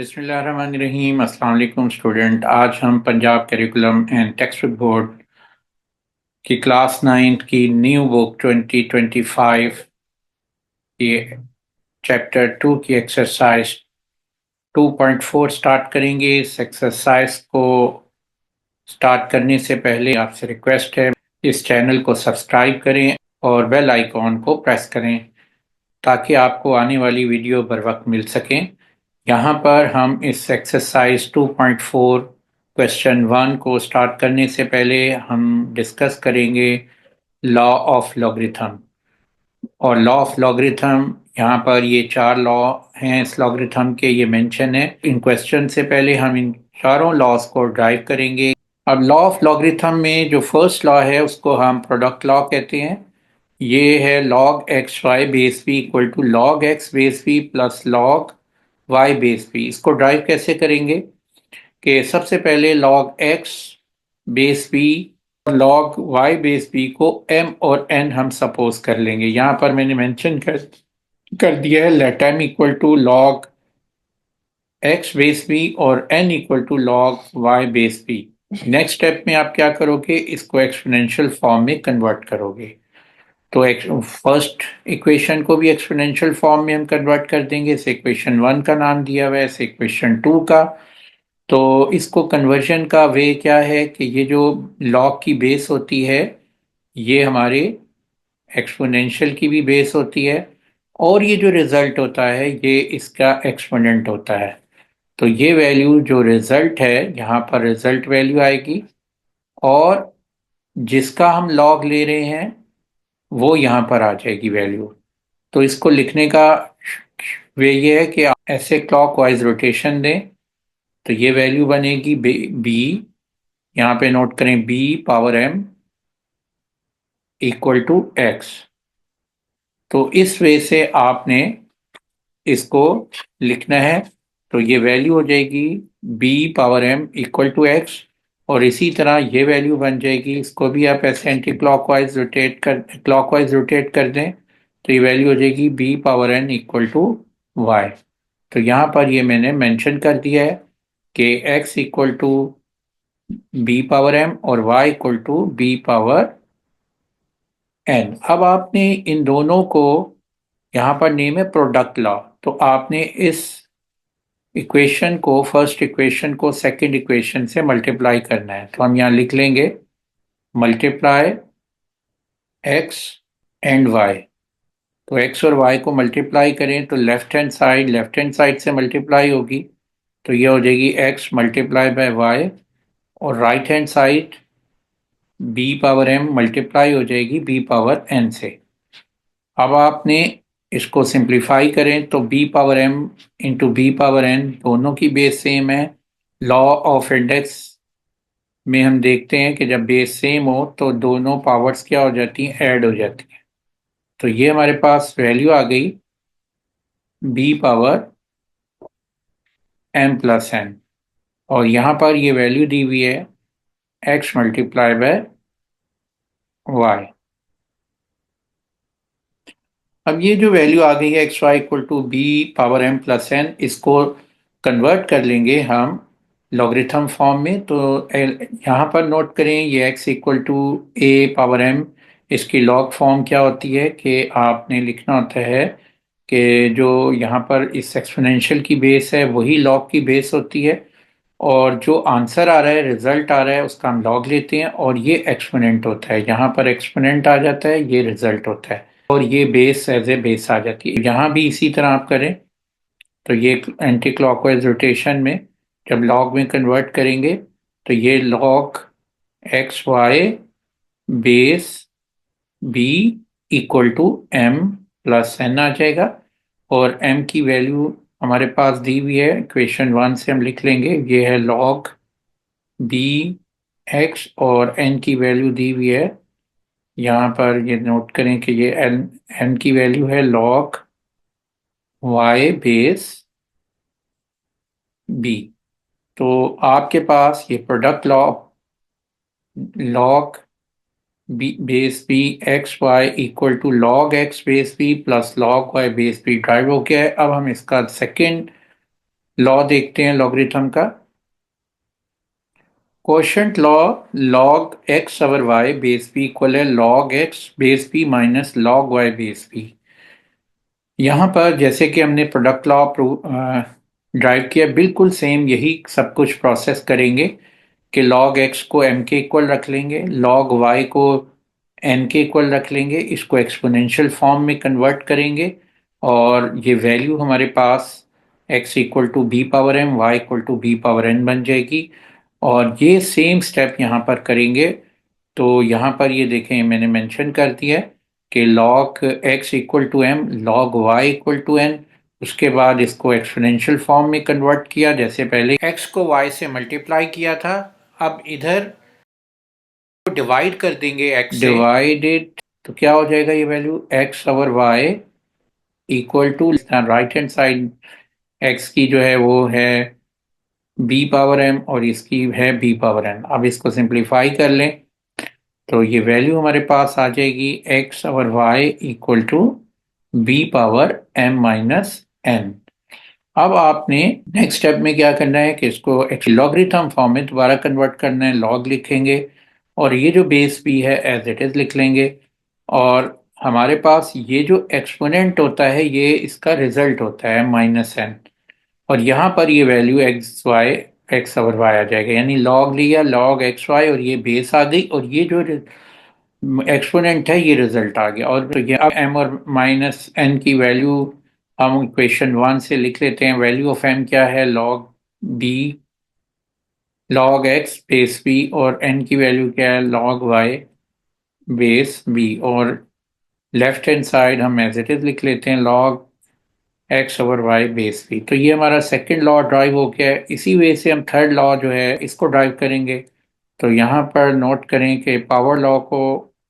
बिस्मिल्लाहिर्रहमानिर्रहीम। अस्सलाम वालेकुम स्टूडेंट। आज हम Punjab curriculum and text book board की क्लास 9 की न्यू बुक 2025 की चैप्टर 2 की एक्सरसाइज 2.4 स्टार्ट करेंगे। इस एक्सरसाइज को स्टार्ट करने से पहले आपसे रिक्वेस्ट है, इस चैनल को सब्सक्राइब करें और बेल आइकॉन को प्रेस करें ताकि आपको आने वाली वीडियो बर वक्त मिल सकें। यहाँ पर हम इस एक्सरसाइज 2.4 क्वेश्चन 1 को स्टार्ट करने से पहले हम डिस्कस करेंगे लॉ ऑफ लॉगरिथम। और लॉ ऑफ लॉगरिथम, यहाँ पर ये 4 लॉ हैं इस लॉगरिथम के, ये मेंशन है। इन क्वेश्चन से पहले हम इन चारों लॉज को ड्राइव करेंगे। अब लॉ ऑफ लॉगरिथम में जो फर्स्ट लॉ है उसको हम प्रोडक्ट लॉ कहते हैं। ये है log x Y base P equal to log x base P plus log Y base P. इसको ड्राइव कैसे करेंगे कि सबसे पहले log x बेस पी और log y बेस पी को m और n हम सपोज कर लेंगे। यहाँ पर मैंने मेंशन कर दिया है let m equal to log x base P और n equal to log y base P. Next step में आप क्या करोगे, इसको एक्सपोनेंशियल फॉर्म में कन्वर्ट करोगे। तो फर्स्ट इक्वेशन को भी एक्सपोनेंशियल फॉर्म में हम कन्वर्ट कर देंगे। इस इक्वेशन 1 का नाम दिया हुआ है, इस इक्वेशन 2 का। तो इसको कन्वर्जन का वे क्या है कि ये जो लॉग की बेस होती है ये हमारे एक्सपोनेंशियल की भी बेस होती है, और ये जो रिजल्ट होता है ये इसका एक्सपोनेंट होता है। तो ये वैल्यू जो रिजल्ट है यहाँ पर रिजल्ट वैल्यू आएगी, और जिसका हम लॉग ले रहे हैं वो यहाँ पर आ जाएगी वैल्यू। तो इसको लिखने का वे ये है कि आप ऐसे क्लॉकवाइज रोटेशन दें तो ये वैल्यू बनेगी बी, यहाँ पे नोट करें B power M equal to X. तो इस वे से आपने इसको लिखना है। तो ये वैल्यू हो जाएगी B power M equal to X, और इसी तरह ये वैल्यू बन जाएगी, इसको भी आप ऐसे एंटी क्लॉकवाइज रोटेट कर दें तो ये वैल्यू हो जाएगी B power N equal to Y. तो यहाँ पर ये मैंने मेंशन कर दिया है कि x equal to B power M और y equal to B power n. अब आपने इन दोनों को, यहाँ पर नेम है प्रोडक्ट लॉ, तो आपने इस इक्वेशन को, फर्स्ट इक्वेशन को सेकंड इक्वेशन से मल्टीप्लाई करना है। तो हम यहाँ लिख लेंगे मल्टीप्लाई एक्स एंड वाई। तो एक्स और वाई को मल्टीप्लाई करें तो लेफ्ट हैंड साइड से मल्टीप्लाई होगी, तो ये हो जाएगी एक्स मल्टीप्लाई बाय वाई, और right hand side B power M multiply हो जाएगी बी पावर एन से। अब आपने इसको सिंप्लीफाई करें तो B power M into B power N दोनों की बेस सेम है। लॉ ऑफ इंडेक्स में हम देखते हैं कि जब बेस सेम हो तो दोनों पावर्स क्या हो जाती हैं, ऐड हो जाती हैं। तो ये हमारे पास वैल्यू आ गई B power M plus N, और यहाँ पर ये वैल्यू दी हुई है एक्स मल्टीप्लाई बाय वाई। अब ये जो वैल्यू आ गई है X Y equal to B power M plus N, इसको कन्वर्ट कर लेंगे हम लॉगरिथम फॉर्म में। तो यहाँ पर नोट करें ये X equal to A power M, इसकी लॉग फॉर्म क्या होती है कि आपने लिखना होता है कि जो यहाँ पर इस एक्सपोनेंशियल की बेस है वही लॉग की बेस होती है, और जो आंसर आ रहा है, रिजल्ट आ रहा है, उसका हम लॉग लेते हैं और ये एक्सपोनेंट होता है। यहाँ पर एक्सपोनेंट आ जाता है, ये रिजल्ट होता है, और ये बेस एज ए बेस आ जाती है। यहाँ भी इसी तरह आप करें तो ये एंटी क्लॉकवाइज रोटेशन में जब लॉग में कन्वर्ट करेंगे तो ये log x Y base b equal to m plus n आ जाएगा, और एम की वैल्यू हमारे पास दी हुई है इक्वेशन 1 से, हम लिख लेंगे ये है लॉग बी एक्स, और एन की वैल्यू दी हुई है, यहाँ पर ये नोट करें कि ये एन एन की वैल्यू है लॉग वाई बेस बी। तो आपके पास ये product law log B base B X Y equal to log x base B plus log Y base B derive हो गया है। अब हम इसका सेकेंड लॉ देखते हैं लॉगरिथम का। Quotient law, log x over Y base b equal है log x base b minus log Y base b. यहाँ पर जैसे कि हमने प्रोडक्ट लॉ ड्राइव किया, बिल्कुल सेम यही सब कुछ प्रोसेस करेंगे कि लॉग एक्स को एम के इक्वल रख लेंगे, लॉग वाई को एन के इक्वल रख लेंगे, इसको एक्सपोनेंशियल फॉर्म में कन्वर्ट करेंगे और ये वैल्यू हमारे पास x equal to B power m, y equal to B power n बन जाएगी। और ये सेम स्टेप यहाँ पर करेंगे। तो यहाँ पर ये देखें मैंने मेंशन कर दिया है कि log x equal to M, log y equal to N. उसके बाद इसको एक्सपोनेंशियल फॉर्म में कन्वर्ट किया, जैसे पहले x को y से मल्टीप्लाई किया था। अब इधर डिवाइड कर देंगे x से, डिवाइडेड, तो क्या हो जाएगा ये value x over y equal to right hand side x की जो है वो है b पावर m और इसकी है b पावर n। अब इसको सिंप्लीफाई कर लें तो ये वैल्यू हमारे पास आ जाएगी x over y equal to b power m minus n। अब आपने नेक्स्ट स्टेप में क्या करना है कि इसको लॉगरिथम फॉर्म में दोबारा कन्वर्ट करना है, लॉग लिखेंगे और ये जो बेस b है एज इट इज लिख लेंगे। और हमारे पास ये जो एक्सपोनेंट होता है ये इसका रिजल्ट होता है माइनस n, और यहाँ पर ये वैल्यू एक्स ओवर वाई आ जाएगा, यानी लॉग लिया लॉग एक्स वाई और ये बेस आ गई और ये जो एक्सपोनेंट है ये रिजल्ट आ गया। और तो ये अब m और माइनस n की वैल्यू हम इक्वेशन 1 से लिख लेते हैं। वैल्यू ऑफ m क्या है, log b log x base b, और n की वैल्यू क्या है, लॉग y बेस b। और लेफ्ट हैंड साइड हम एज इट इज लिख लेते हैं log x over Y base B. तो ये हमारा सेकंड लॉ ड्राइव हो गया है। इसी वे से हम थर्ड लॉ जो है इसको ड्राइव करेंगे। तो यहाँ पर नोट करें कि पावर लॉ को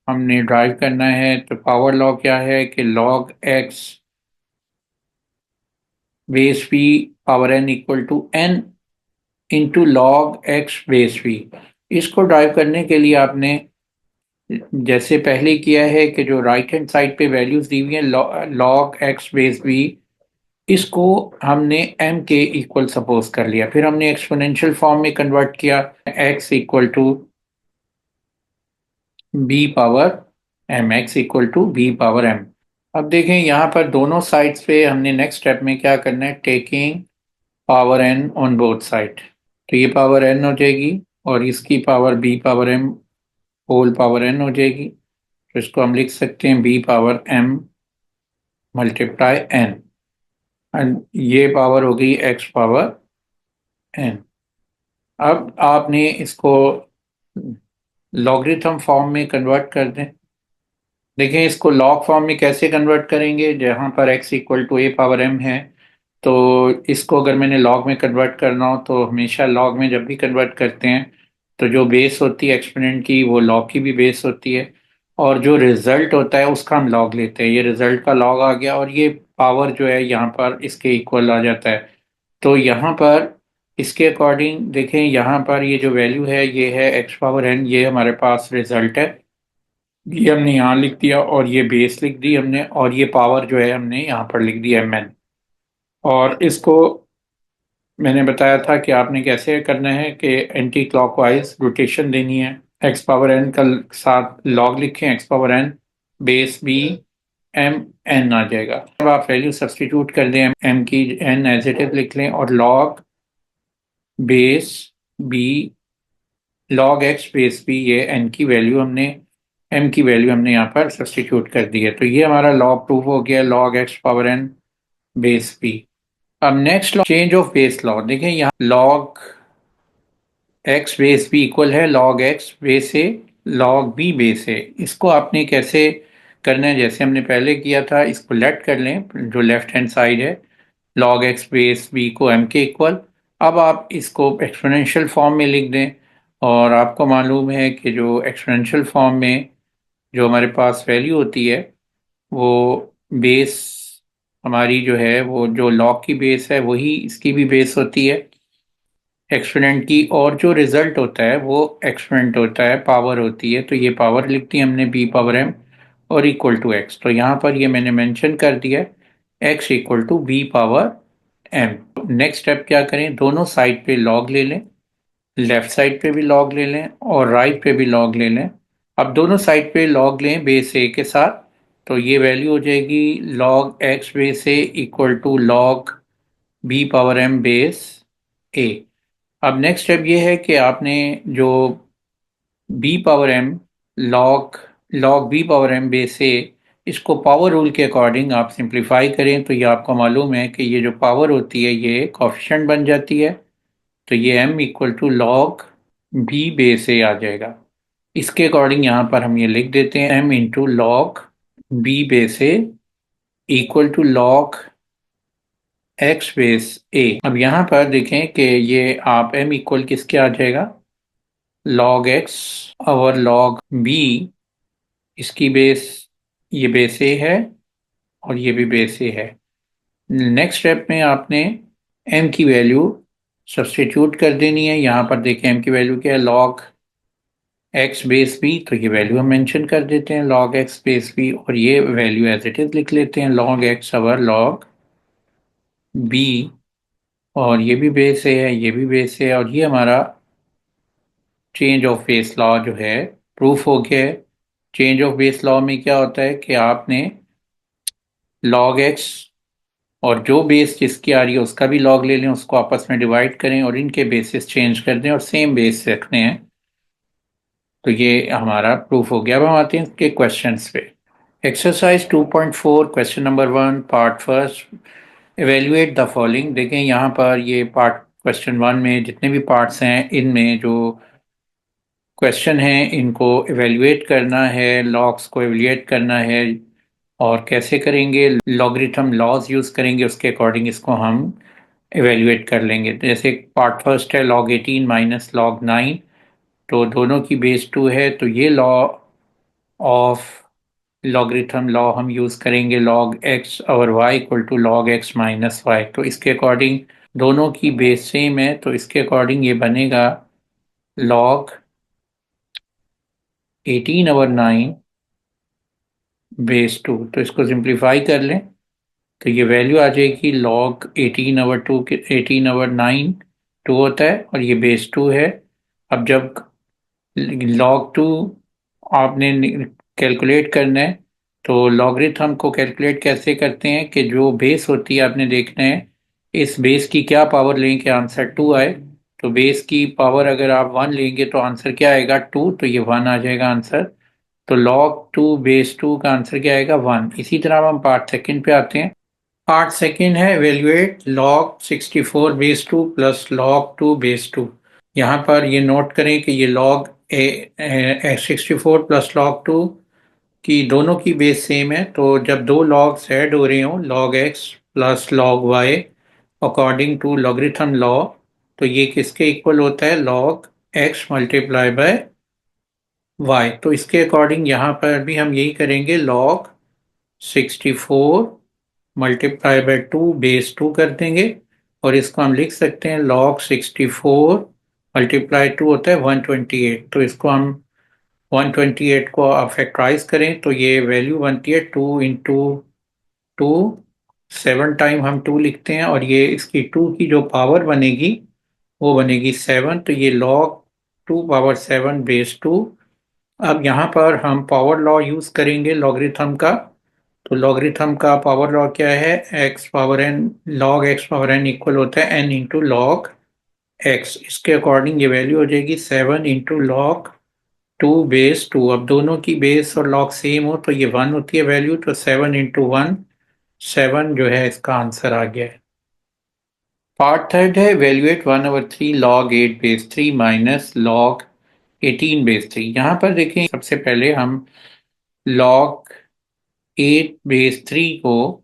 हमने ड्राइव करना है। तो पावर लॉ क्या है कि log x base B power N equal to N into log x base B. इसको ड्राइव करने के लिए आपने जैसे पहले किया है कि जो राइट हैंड साइड पे वैल्यूज दी हुई हैं लॉग एक्स बेस बी, इसको हमने m के इक्वल सपोज कर लिया, फिर हमने एक्सपोनेंशियल फॉर्म में कन्वर्ट किया x equal to B power m, x equal to B power m। अब देखें यहाँ पर दोनों साइड्स पे हमने नेक्स्ट स्टेप में क्या करना है, taking power n on both side. तो ये पावर n हो जाएगी और इसकी power b power m whole power n हो जाएगी। तो इसको हम लिख सकते हैं b power m multiply n, and ये पावर हो गई x पावर n। अब आपने इसको लॉगरिथम फॉर्म में कन्वर्ट कर दें। देखें इसको लॉग फॉर्म में कैसे कन्वर्ट करेंगे, जहाँ पर x equal to A power m है, तो इसको अगर मैंने लॉग में कन्वर्ट करना हो तो हमेशा लॉग में जब भी कन्वर्ट करते हैं तो जो बेस होती है एक्सपोनेंट की वो लॉग की भी बेस होती है, और जो रिजल्ट होता है उसका हम लॉग लेते हैं। ये रिजल्ट का लॉग आ गया और ये पावर जो है यहाँ पर इसके इक्वल आ जाता है। तो यहाँ पर इसके अकॉर्डिंग देखें, यहाँ पर ये जो वैल्यू है ये है एक्स पावर एन, ये हमारे पास रिजल्ट है, ये हमने यहाँ लिख दिया और ये बेस लिख दी हमने, और ये पावर जो है हमने यहाँ पर लिख दी एम एन। और इसको मैंने बताया था कि आपने कैसे करना है कि एंटी क्लॉकवाइज रोटेशन देनी है। एक्स पावर एन का साथ लॉग लिखें, x power n base b m n आ जाएगा। अब आप वैल्यू सब्सटीट्यूट कर दें, एम की एन एज इट इज लिख लें और log base B log x base B, ये एन की वैल्यू हमने एम की वैल्यू हमने यहाँ पर सब्सटीट्यूट कर दी है। तो ये हमारा लॉ प्रूव हो गया, log x power n base b. अब next law, change of base law. देखें यहाँ log x base b equal है log x base a log B base a. इसको आपने कैसे करना है, जैसे हमने पहले किया था, इसको लेट कर लें जो लेफ्ट हैंड साइड है लॉग एक्स बेस बी को एम के इक्वल। अब आप इसको एक्सपोनेंशियल फॉर्म में लिख दें, और आपको मालूम है कि जो एक्सपोनेंशियल फॉर्म में जो हमारे पास वैल्यू होती है वो बेस हमारी जो है वो जो लॉग की बेस है वही इसकी भी बेस होती है एक्सपोनेंट की, और जो रिजल्ट होता है वो एक्सपोनेंट होता है, पावर होती है। तो ये पावर लिख दी हमने बी पावर एम और इक्वल टू एक्स। तो यहाँ पर ये मैंने मेंशन कर दिया X equal to B power M. Next step क्या करें, दोनों साइड पे लॉग ले लें, लेफ्ट साइड पे भी लॉग ले लें और राइट पे भी लॉग ले लें। अब दोनों साइड पे लॉग लें बेस ए के साथ, तो ये वैल्यू हो जाएगी log x base A equal to log b power m base a. अब नेक्स्ट स्टेप ये है कि आपने जो b power m log b power m base a, इसको पावर रूल के अकॉर्डिंग आप सिंप्लीफाई करें तो ये आपको मालूम है कि ये जो पावर होती है ये कॉफिशेंट बन जाती है, तो ये m equal to log b base a आ जाएगा। इसके अकॉर्डिंग यहाँ पर हम ये लिख देते हैं m into log b base A equal to log x base a। अब यहाँ पर देखें कि ये आप m इक्वल किसके आ जाएगा, log x और log b, इसकी बेस, ये बेस a है और ये भी बेस a है। नेक्स्ट स्टेप में आपने m की वैल्यू सब्स्टिट्यूट कर देनी है। यहाँ पर देखें m की वैल्यू क्या है, log x बेस b, तो ये वैल्यू हम मेंशन कर देते हैं log x बेस b, और ये वैल्यू एज इट इज लिख लेते हैं log x over log b, और ये भी बेस है, ये भी बेस है, और ये हमारा चेंज ऑफ बेस लॉ जो है प्रूफ हो गया है। चेंज ऑफ बेस लॉ में क्या होता है कि आपने log x और जो बेस जिसकी आ रही है उसका भी log ले लें, उसको आपस में डिवाइड करें और इनके बेसिस चेंज कर दें और सेम बेस रखने हैं, तो ये हमारा प्रूफ हो गया। अब हम आते हैं इसके क्वेश्चंस पे। Exercise 2.4 question number 1 part first, evaluate the following. देखें यहाँ पर ये पार्ट क्वेश्चन 1 में जितने भी पार्ट्स हैं इनमें जो क्वेश्चन हैं इनको एवेल्युएट करना है, लॉग्स को एवेल्युएट करना है, और कैसे करेंगे, लॉगरिथम लॉज यूज़ करेंगे, उसके अकॉर्डिंग इसको हम एवेल्युएट कर लेंगे। जैसे पार्ट फर्स्ट है log 18 माइनस log 9, तो दोनों की बेस 2 है, तो ये लॉ ऑफ लॉगरिथम लॉ हम यूज़ करेंगे log x और y equal to log x minus Y. तो इसके अकॉर्डिंग दोनों की बेस सेम है, तो इसके अकॉर्डिंग ये बनेगा log 18 ओवर 9 बेस 2। तो इसको सिंप्लीफाई कर लें तो ये वैल्यू आ जाएगी log 18 ओवर 2 के 18 ओवर 9 2 होता है और ये बेस 2 है। अब जब log 2 आपने कैलकुलेट करना है, तो लॉगरिथम को कैलकुलेट कैसे करते हैं कि जो बेस होती है आपने देखना है इस बेस की क्या पावर लें कि आंसर 2 आए। तो बेस की पावर अगर आप 1 लेंगे तो आंसर क्या आएगा 2, तो ये 1 आ जाएगा आंसर। तो log 2 बेस 2 का आंसर क्या आएगा 1। इसी तरह हम पार्ट सेकंड पे आते हैं। पार्ट सेकंड है evaluate log 64 base 2 plus log 2 base 2। यहाँ पर ये नोट करें कि ये log 64 प्लस log 2 की दोनों की बेस सेम है, तो जब दो लॉग्स ऐड हो रहे हों log x plus log y according to logarithm law, तो ये किसके इक्वल होता है log x multiply by y। तो इसके अकॉर्डिंग यहाँ पर भी हम यही करेंगे, log 64 मल्टीप्लाई बाय 2 बेस 2 कर देंगे, और इसको हम लिख सकते हैं log 64 मल्टीप्लाई 2 होता है 128। तो इसको हम 128 को आप फैक्टराइज करें तो ये वैल्यू बनती है 2 इंटू 2, 7 टाइम हम 2 लिखते हैं, और ये इसकी 2 की जो पावर बनेगी वो बनेगी 7, तो ये log 2 पावर 7 बेस 2। अब यहाँ पर हम पावर लॉ यूज़ करेंगे लॉगरिथम का, तो लॉगरिथम का पावर लॉ क्या है, x power n, log x power n equal होता है n इंटू log x। इसके अकॉर्डिंग ये वैल्यू हो जाएगी 7 इंटू log 2 बेस 2। अब दोनों की बेस और log सेम हो तो ये 1 होती है वैल्यू, तो 7 इंटू 1 7 जो है इसका आंसर आ गया है। पार्ट थर्ड है valuate 1 over 3 log 8 base 3 minus log 18 base 3। यहाँ पर देखें सबसे पहले हम log 8 बेस 3 को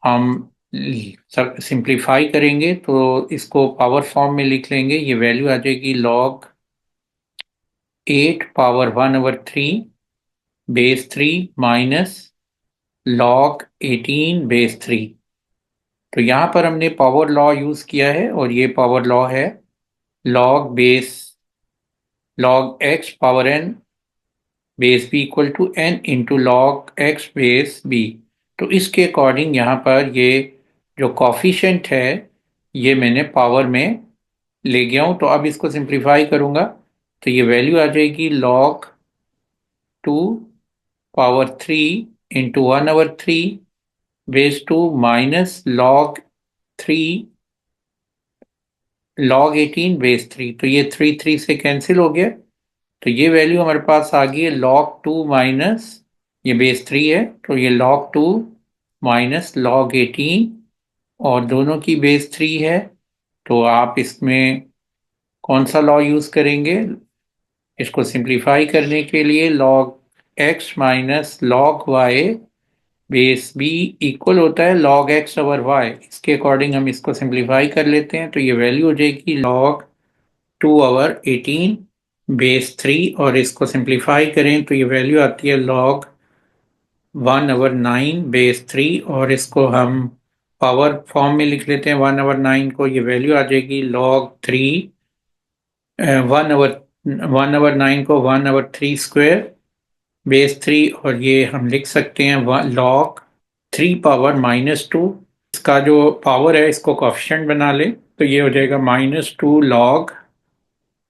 हम सिंप्लीफाई करेंगे, तो इसको पावर फॉर्म में लिख लेंगे। ये वैल्यू आ जाएगी log 8 power 1 over 3 base 3 minus log 18 base 3। तो यहाँ पर हमने पावर लॉ यूज़ किया है और ये पावर लॉ है log x power n base b equal to n into log x base b। तो इसके अकॉर्डिंग यहाँ पर ये जो कॉफिशेंट है ये मैंने पावर में ले गया हूँ। तो अब इसको सिंप्लीफाई करूँगा तो ये वैल्यू आ जाएगी log 2 power 3 into 1/3 base 2 minus log 18 base 3। तो ये 3 से कैंसिल हो गया। तो ये वैल्यू हमारे पास आ गई है log 2 माइनस, ये बेस 3 है तो ये log 2 माइनस log 18 और दोनों की बेस 3 है। तो आप इसमें कौन सा लॉ यूज करेंगे? इसको सिंप्लीफाई करने के लिए log x minus log y base b equal होता है log x ओवर y। इसके अकॉर्डिंग हम इसको सिंप्लीफाई कर लेते हैं तो ये वैल्यू हो जाएगी log 2/18 बेस 3 और इसको सिंप्लीफाई करें तो ये वैल्यू आती है log 1/9 बेस 3 और इसको हम पावर फॉर्म में लिख लेते हैं 1/9 को। ये वैल्यू आ जाएगी log 3 1/9 को 1/3 स्क्वायर बेस 3 और ये हम लिख सकते हैं log 3 पावर -2। इसका जो पावर है इसको कोफिशिएंट बना लें तो ये हो जाएगा -2 log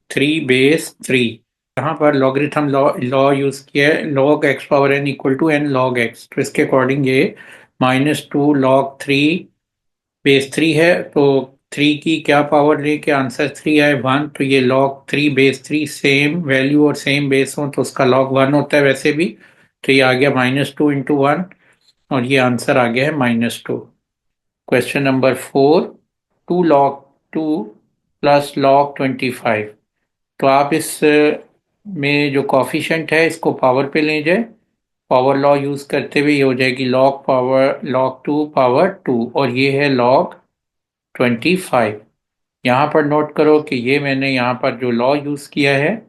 3 बेस 3। यहाँ पर लॉगरिथम लॉ यूज किया है log x power n equal to n log x। तो इसके अकॉर्डिंग ये -2 log 3 बेस 3 है। तो 3 की क्या पावर लेके आंसर 3 आए 1। तो ये log 3 बेस 3 सेम वैल्यू और सेम बेस हो तो उसका log 1 होता है वैसे भी। तो ये आ गया -2 इंटू 1 और ये आंसर आ गया है -2। Question number 4, 2 log 2 plus log 25। तो आप इस में जो कॉफिशेंट है इसको पावर पे ले जाए। पावर लॉ यूज करते हुए ये हो जाएगी log 2 पावर 2 और ये है log 25। यहाँ पर नोट करो कि ये मैंने यहाँ पर जो लॉ यूज किया है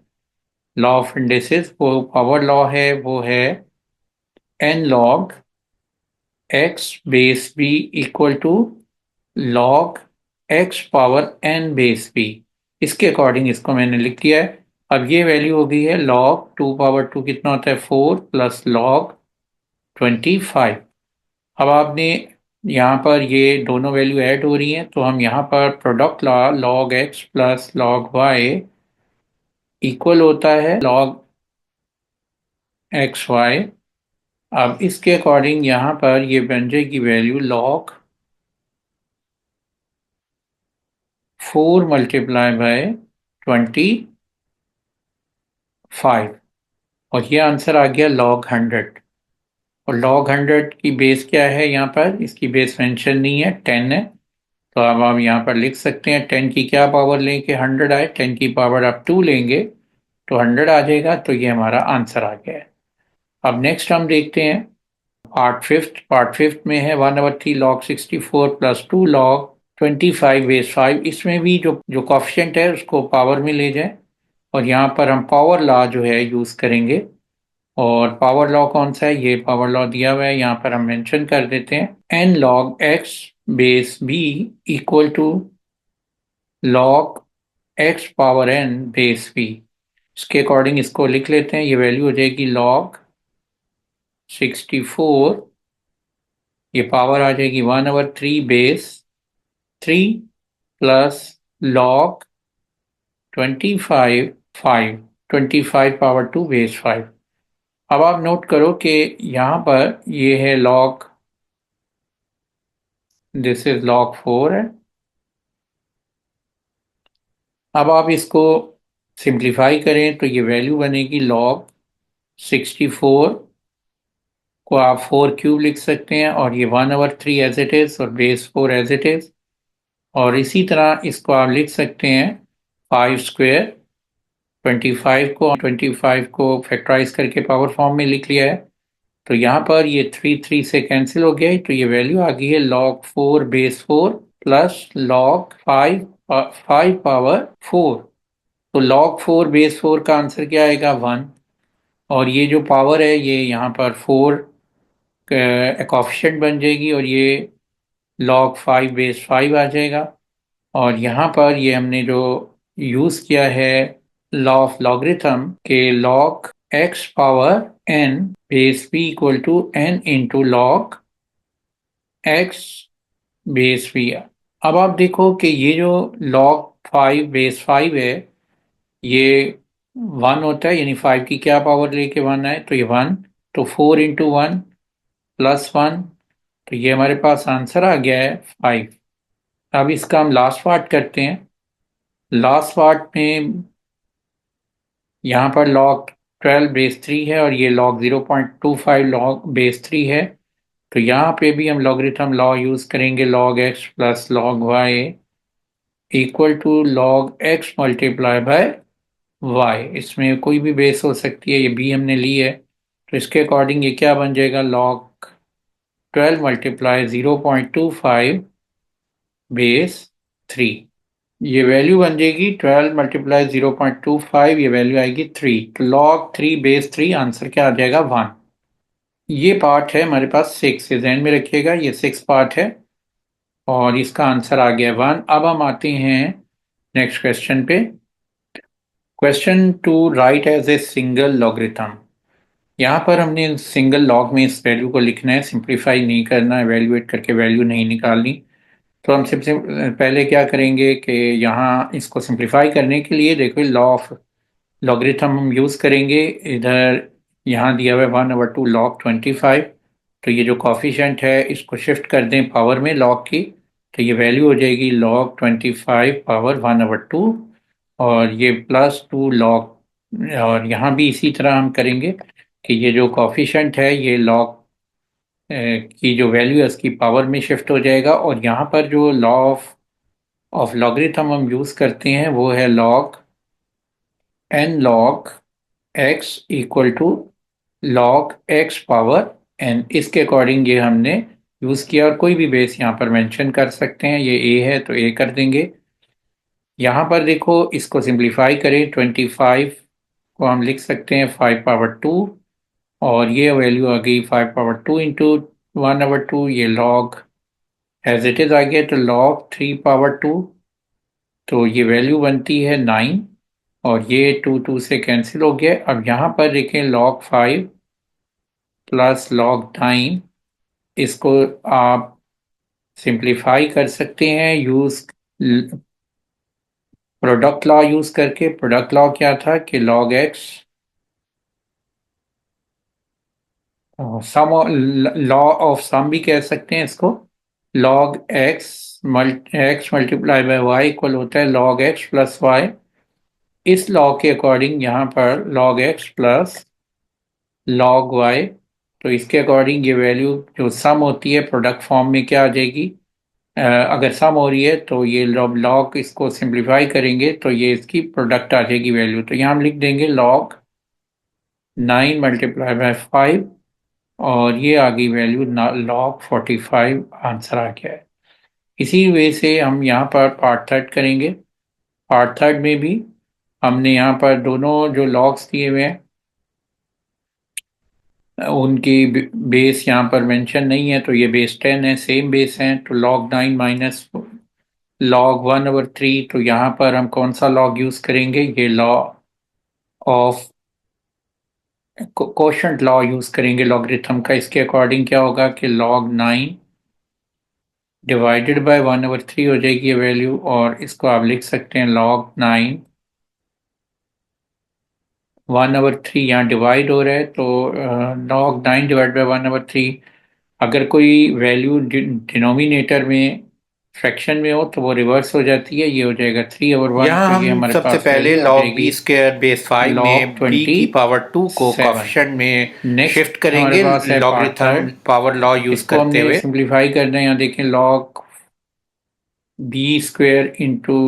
लॉ ऑफ इंडिसेस वो पावर लॉ है, वो है n log x base b equal to log x power n base b। इसके अकॉर्डिंग इसको मैंने लिख दिया है। अब ये वैल्यू हो गई है log 2 पावर 2 कितना होता है 4 प्लस log 25। अब आपने यहाँ पर ये दोनों वैल्यू ऐड हो रही हैं तो हम यहाँ पर product law log x plus log y equal होता है log एक्स वाई। अब इसके अकॉर्डिंग यहाँ पर ये बन जाएगी वैल्यू log 4 मल्टीप्लाई बाय 25 और ये आंसर आ गया log 100। और log 100 की बेस क्या है? यहाँ पर इसकी बेस मेंशन नहीं है, 10 है। तो अब हम यहाँ पर लिख सकते हैं 10 की क्या पावर लें कि 100 आए। 10 की पावर आप 2 लेंगे तो 100 आ जाएगा। तो ये हमारा आंसर आ गया है। अब नेक्स्ट हम देखते हैं पार्ट फिफ्थ में है 1/3 log 64 प्लस 2 log 25 बेस 5। इसमें भी जो कॉफिशिएंट है उसको पावर में ले जाए और यहाँ पर हम पावर लॉ जो है यूज करेंगे। और पावर लॉ कौन सा है? ये पावर लॉ दिया हुआ है, यहाँ पर हम मेंशन कर देते हैं n log x base b equal to log x power n base b। इसके अकॉर्डिंग इसको लिख लेते हैं। ये वैल्यू हो जाएगी log 64, ये पावर आ जाएगी 1/3 base 3 plus log 25 5, 25 power 2 base 5। अब आप नोट करो कि यहाँ पर ये है log, दिस इज log 4 है। अब आप इसको सिंप्लीफाई करें तो ये वैल्यू बनेगी log 64 को आप 4³ लिख सकते हैं और ये 1/3 एज इट इज और बेस 4 एज इट इज। और इसी तरह इसको आप लिख सकते हैं 5 स्क्वायर। 25 को फैक्टराइज करके पावर फॉर्म में लिख लिया है। तो यहाँ पर ये 3 से कैंसिल हो गया है तो ये वैल्यू आ गई है log 4 base 4 plus log 5 power 4। तो log 4 बेस 4 का आंसर क्या आएगा 1। और ये जो पावर है ये यहाँ पर 4 कॉफिशिएंट बन जाएगी और ये log 5 बेस 5 आ जाएगा। और यहाँ पर ये हमने जो यूज किया है लॉ ऑफ लॉगरिथम के log x power n base p equal to n into log x base p। अब आप देखो कि ये जो log 5 बेस 5 है, ये 1 होता है, यानी 5 की क्या पावर लेके 1 आए, तो ये 1। तो 4 इंटू 1 प्लस 1, तो ये हमारे पास आंसर आ गया है 5। अब इसका हम लास्ट पार्ट करते हैं। लास्ट पार्ट में यहाँ पर log 12 बेस 3 है और ये log 0.25 log बेस 3 है। तो यहाँ पे भी हम लॉगरिथम लॉ यूज करेंगे, log x plus log y equal to log x multiply by y। इसमें कोई भी बेस हो सकती है, ये b हमने ली है, तो इसके अकॉर्डिंग ये क्या बन जाएगा, log 12 मल्टीप्लाई 0.25 बेस 3। ये वैल्यू बन जाएगी 12 मल्टीप्लाई 0.25, ये वैल्यू आएगी 3। तो log 3 बेस 3 आंसर क्या आ जाएगा, 1। ये पार्ट है हमारे पास 6, ये ध्यान में रखिएगा, ये 6 पार्ट है और इसका आंसर आ गया 1। अब हम आते हैं नेक्स्ट क्वेश्चन पे। Question two write as a single logarithm. यहाँ पर हमने सिंगल लॉग में इस वैल्यू को लिखना है, सिंप्लीफाई नहीं करना, एवेल्युएट करके वैल्यू नहीं निकालनी। तो हम सबसे पहले क्या करेंगे कि यहाँ इसको सिंप्लीफाई करने के लिए देखो लॉ ऑफ लॉगरिथम हम यूज़ करेंगे। इधर यहाँ दिया हुआ है 1/2 log 25। तो ये जो कॉफिशेंट है इसको शिफ्ट कर दें पावर में लॉग की, तो ये वैल्यू हो जाएगी log 25 पावर 1/2। और ये +2 log, और यहाँ भी इसी तरह हम करेंगे कि ये जो कॉफिशेंट है ये लॉग की जो वैल्यू है उसकी पावर में शिफ्ट हो जाएगा। और यहाँ पर जो लॉ ऑफ लॉगरिथम हम यूज़ करते हैं वो है log n log x equal to log x power n। इसके अकॉर्डिंग ये हमने यूज़ किया, और कोई भी बेस यहाँ पर मेंशन कर सकते हैं, ये a है तो a कर देंगे। यहाँ पर देखो इसको सिंप्लीफाई करें, 25 को हम लिख सकते हैं 5/2, और ये वैल्यू आ गई 5/2 इंटू 1/2, ये log एज इट इज आ गया, तो log 3/2, तो ये वैल्यू बनती है 9, और ये 2 से कैंसिल हो गया। अब यहाँ पर देखें log 5 प्लस log 9, इसको आप सिंप्लीफाई कर सकते हैं यूज प्रोडक्ट लॉ यूज करके। प्रोडक्ट लॉ क्या था कि log x sum, law of sum भी कह सकते हैं इसको। log x multiply by y equal होता है log x प्लस वाई। इस लॉ के अकॉर्डिंग यहाँ पर log x plus log y, तो इसके अकॉर्डिंग ये वैल्यू जो सम होती है प्रोडक्ट फॉर्म में क्या आ जाएगी, अगर सम हो रही है तो ये log इसको सिंप्लीफाई करेंगे तो ये इसकी प्रोडक्ट आ जाएगी वैल्यू। तो यहाँ हम लिख देंगे log 9 मल्टीप्लाई बाय 5, और ये आ गई वैल्यू log 45 आंसर आ गया है। इसी वे से हम यहाँ पर पार्ट थर्ड करेंगे। पार्ट थर्ड में भी हमने यहाँ पर दोनों जो लॉग्स दिए हुए हैं उनकी बेस यहाँ पर मेंशन नहीं है, तो ये बेस 10 है, सेम बेस है। तो log 9 माइनस log 1/3, तो यहाँ पर हम कौन सा लॉग यूज करेंगे, ये law of quotient law use करेंगे लॉगरिथम का। इसके अकॉर्डिंग क्या होगा कि log 9 डिवाइडेड बाय 1/3 हो जाएगी ये वैल्यू, और इसको आप लिख सकते हैं log 9 1/3। यहाँ डिवाइड हो रहा है तो log 9 डिवाइड बाय 1/3। अगर कोई वैल्यू डिनोमिनेटर में फ्रैक्शन में हो तो वो रिवर्स हो जाती है, ये हो जाएगा 3/1। यहाँ तो ये हम हमारे सबसे पास पहले वैल्यू आ log जाएगी b स्क्वायर बेस 5 में log b की पावर 2 को 27। कोफिशिएंट में नेक्स्ट शिफ्ट हमारे करेंगे पास है part logarithm third. Power law use इसको करते हमने हुए। सिंप्लीफाई करना है, यहाँ देखें log b square into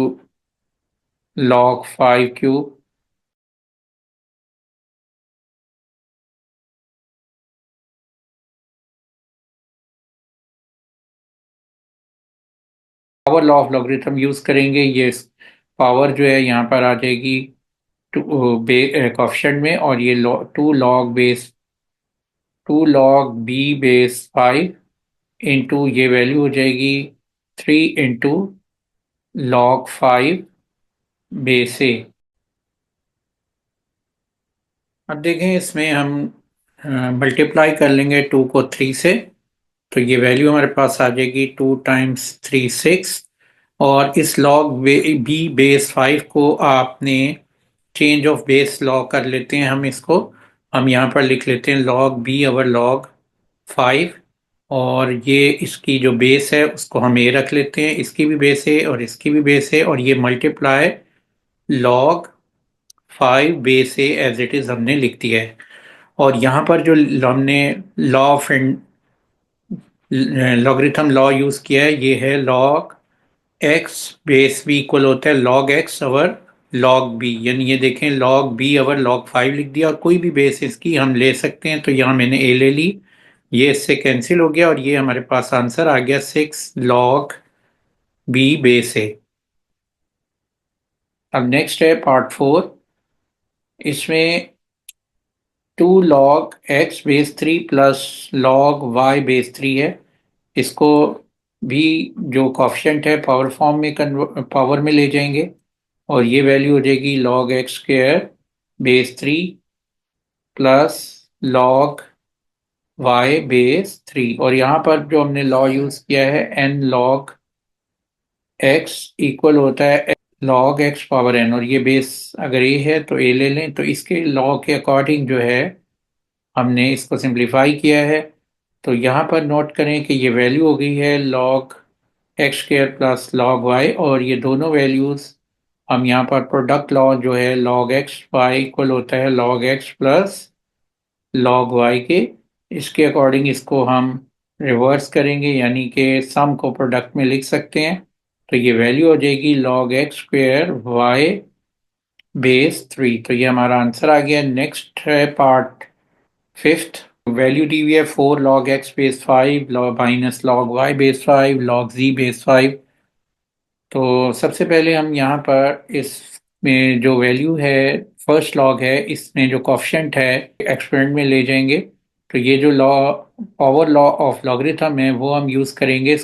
log 5 cube, power law of logarithm use करेंगे। ये पावर जो है यहाँ पर आ जाएगी टू कोफिशिएंट में, और ये 2 log b बेस 5 इंटू ये वैल्यू हो जाएगी 3 इंटू log 5 बेस 8। अब देखें इसमें हम मल्टीप्लाई कर लेंगे 2 को 3 से, तो ये वैल्यू हमारे पास आ जाएगी 2 टाइम्स 3 6। और इस log b बेस 5 को आपने चेंज ऑफ बेस लॉ कर लेते हैं हम इसको। हम यहाँ पर लिख लेते हैं log b ओवर log 5, और ये इसकी जो बेस है उसको हम a रख लेते हैं, इसकी भी बेस है और इसकी भी बेस है, और ये multiply log 5 base a as it is हमने लिख दिया है। और यहाँ पर जो हमने law of logarithm law use किया है, ये है log x base b equal होता है log x over log b, यानी ये देखें log b ओवर log 5 लिख दिया, और कोई भी बेस इसकी हम ले सकते हैं। तो यहाँ मैंने a ले ली, ये इससे कैंसिल हो गया और ये हमारे पास आंसर आ गया 6 log b बेस a। अब नेक्स्ट है पार्ट 4। इसमें 2 log x base 3 plus log y base 3 है। इसको भी जो कॉफिशेंट है पावर फॉर्म में पावर में ले जाएंगे, और ये वैल्यू हो जाएगी log x square base 3 plus log y base 3। और यहाँ पर जो हमने लॉ यूज किया है n log x इक्वल होता है log x पावर n, और ये बेस अगर a है तो a ले लें। तो इसके लॉ के अकॉर्डिंग जो है हमने इसको सिंप्लीफाई किया है। तो यहाँ पर नोट करें कि ये वैल्यू हो गई है log x square plus log y, और ये दोनों वैल्यूज हम यहाँ पर प्रोडक्ट लॉ जो है log x y इक्वल होता है log x plus log y के, इसके अकॉर्डिंग इसको हम रिवर्स करेंगे, यानी कि सम को प्रोडक्ट में लिख सकते हैं। तो ये वैल्यू हो जाएगी log x square y base 3। तो ये हमारा आंसर आ गया। नेक्स्ट है पार्ट 5। वैल्यू दी हुई है 4 log x base 5 minus log y base 5 log z base 5। तो सबसे पहले हम यहाँ पर इसमें जो वैल्यू है फर्स्ट लॉग है, इसमें जो कॉफिशेंट है एक्सपेरिमेंट में ले जाएंगे। तो ये जो law power law of logarithm है वो हम यूज़ करेंगे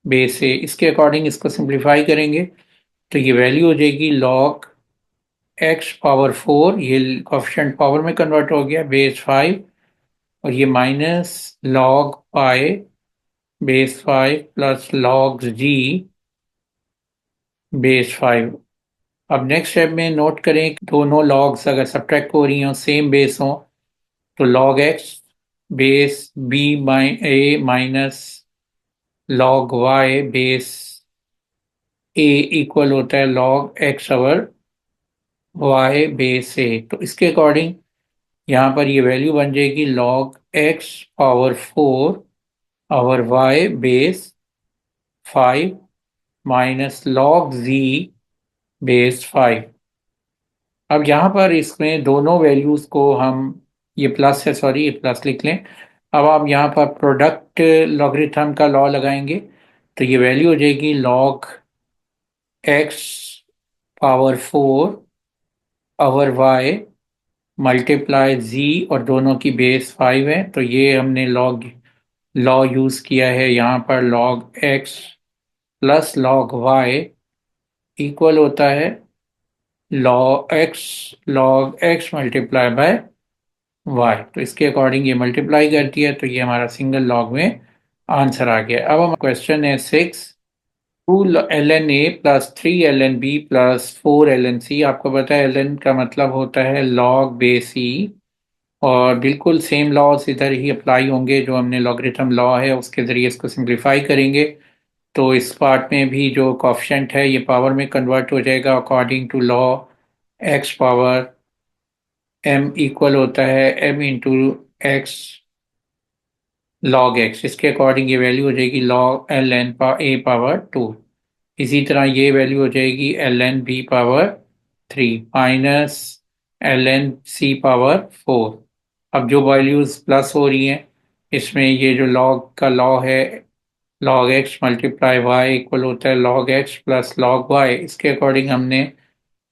बेस से, इसके अकॉर्डिंग इसको सिंप्लीफाई करेंगे। तो ये वैल्यू हो जाएगी log x पावर 4, ये कॉफिशेंट पावर में कन्वर्ट हो गया बेस 5, और ये minus log pi base 5 plus log g base 5। अब नेक्स्ट स्टेप में नोट करें कि दोनों लॉग्स अगर सब्ट्रैक्ट हो रही हों, सेम बेस हों, तो log x base b a minus log y base a equal होता है log x over y base a। तो इसके अकॉर्डिंग यहाँ पर ये वैल्यू बन जाएगी log x power 4 over y base 5 minus log z base 5। अब यहाँ पर इसमें दोनों वैल्यूज को हम, ये प्लस है सॉरी, ये प्लस लिख लें। अब आप यहाँ पर प्रोडक्ट लॉगरिथम का लॉ लगाएंगे, तो ये वैल्यू हो जाएगी log x power 4 over y multiply z, और दोनों की बेस 5 है। तो ये हमने लॉ यूज किया है यहाँ पर log x plus log y equal होता है log x multiply by y। तो इसके अकॉर्डिंग ये मल्टीप्लाई कर दिया, तो ये हमारा सिंगल लॉग में आंसर आ गया। अब हम क्वेश्चन है 6। 2 ln a plus 3 ln b plus 4 ln c। आपको पता है ln का मतलब होता है log बेस e, और बिल्कुल सेम लॉज इधर ही अप्लाई होंगे जो हमने लॉगरिथम लॉ है उसके ज़रिए इसको सिंप्लीफाई करेंगे। तो इस पार्ट में भी जो कॉफिशेंट है ये पावर में कन्वर्ट हो जाएगा according to law x power m equal होता है m into X log x। इसके अकॉर्डिंग ये वैल्यू हो जाएगी log ln a पावर 2। इसी तरह ये वैल्यू हो जाएगी ln b power 3 minus ln c power 4। अब जो वैल्यूज प्लस हो रही हैं इसमें ये जो log का लॉ है log x multiply y equal होता है log x plus log y। इसके अकॉर्डिंग हमने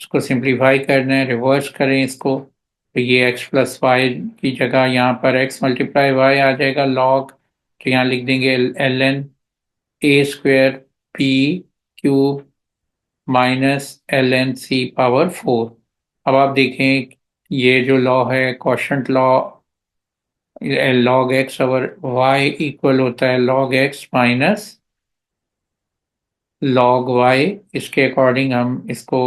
इसको सिंप्लीफाई करना है, रिवर्स करें इसको। तो ये x प्लस वाई की जगह यहाँ पर x मल्टीप्लाई वाई आ जाएगा log, तो यहाँ लिख देंगे ln a square p cube minus ln c power 4। अब आप देखें ये जो लॉ है quotient law, log x over y equal होता है log x minus log y, इसके अकॉर्डिंग हम इसको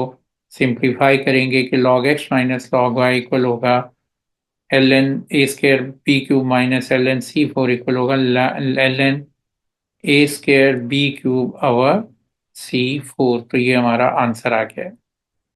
सिंप्लीफाई करेंगे कि log x minus log y equal होगा ln a square b cube minus ln c4 equal होगा ln a square b cube over c4। तो ये हमारा आंसर आ गया है।